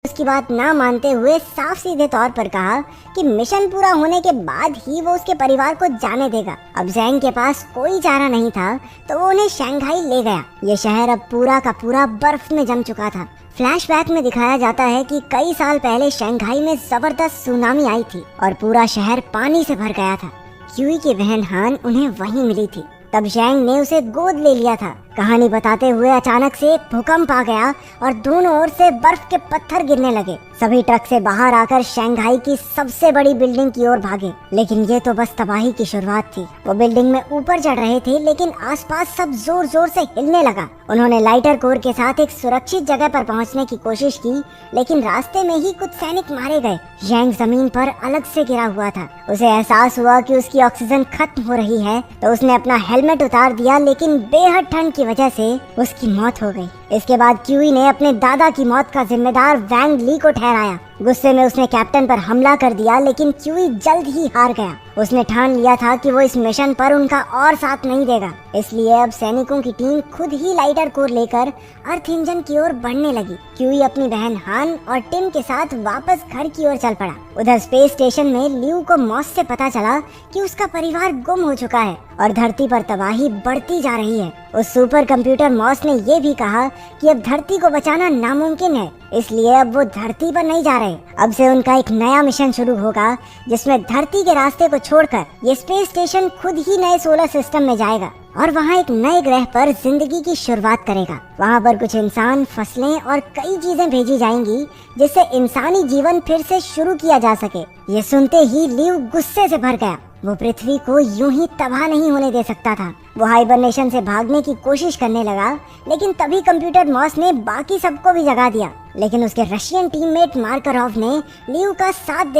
उसकी बात ना मानते हुए साफ सीधे तौर पर कहा कि मिशन पूरा होने के बाद ही वो उसके परिवार को जाने देगा। अब ज़ैंग के पास कोई चारा नहीं था तो वो उन्हें शंघाई ले गया। ये शहर अब पूरा का पूरा बर्फ में जम चुका था। फ्लैशबैक में दिखाया जाता है कि कई साल पहले शंघाई में जबरदस्त सुनामी आई थी और पूरा शहर पानी से भर गया था। क्यूई की बहन हान उन्हें वहीं मिली थी। तब ज़ैंग ने उसे गोद ले लिया था। कहानी बताते हुए अचानक से एक भूकंप आ गया और दोनों ओर से बर्फ के पत्थर गिरने लगे। सभी ट्रक से बाहर आकर शंघाई की सबसे बड़ी बिल्डिंग की ओर भागे, लेकिन ये तो बस तबाही की शुरुआत थी। वो बिल्डिंग में ऊपर चढ़ रहे थे, लेकिन आसपास सब जोर जोर से हिलने लगा। उन्होंने लाइटर कोर के साथ एक सुरक्षित जगह पर पहुंचने की कोशिश की, लेकिन रास्ते में ही कुछ सैनिक मारे गए। ज़ैंग जमीन पर अलग से गिरा हुआ था। उसे एहसास हुआ कि उसकी ऑक्सीजन खत्म हो रही है, तो उसने अपना हेलमेट उतार दिया, लेकिन बेहद ठंड की वजह से उसकी मौत हो गई। इसके बाद क्यूई ने अपने दादा की मौत का जिम्मेदार वैंग ली को ठहराया। गुस्से में उसने कैप्टन पर हमला कर दिया, लेकिन क्यूई जल्द ही हार गया। उसने ठान लिया था कि वो इस मिशन पर उनका और साथ नहीं देगा। इसलिए अब सैनिकों की टीम खुद ही लाइटर कोर लेकर अर्थ इंजन की ओर बढ़ने लगी। क्यूई अपनी बहन हान और टिम के साथ वापस घर की ओर चल पड़ा। उधर स्पेस स्टेशन में ल्यू को मॉस से पता चला कि उसका परिवार गुम हो चुका है और धरती पर तबाही बढ़ती जा रही है। उस सुपर कंप्यूटर मॉस ने ये भी कहा कि अब धरती को बचाना नामुमकिन है, इसलिए अब वो धरती पर नहीं जा रहे। अब से उनका एक नया मिशन शुरू होगा, जिसमें धरती के रास्ते को छोड़कर ये स्पेस स्टेशन खुद ही नए सोलर सिस्टम में जाएगा और वहाँ एक नए ग्रह पर जिंदगी की शुरुआत करेगा। वहाँ पर कुछ इंसान, फसलें और कई चीजें भेजी जाएंगी, जिससे इंसानी जीवन फिर से शुरू किया जा सके। ये सुनते ही ल्यू गुस्से से भर गया। वो पृथ्वी को यूं ही तबाह नहीं होने दे सकता था। वो हाइबरनेशन से भागने की कोशिश करने लगा, लेकिन तभी कंप्यूटर मॉस ने बाकी सबको भी जगा दिया। लेकिन उसके रशियन टीममेट मार्करॉव ने ल्यू का साथ देने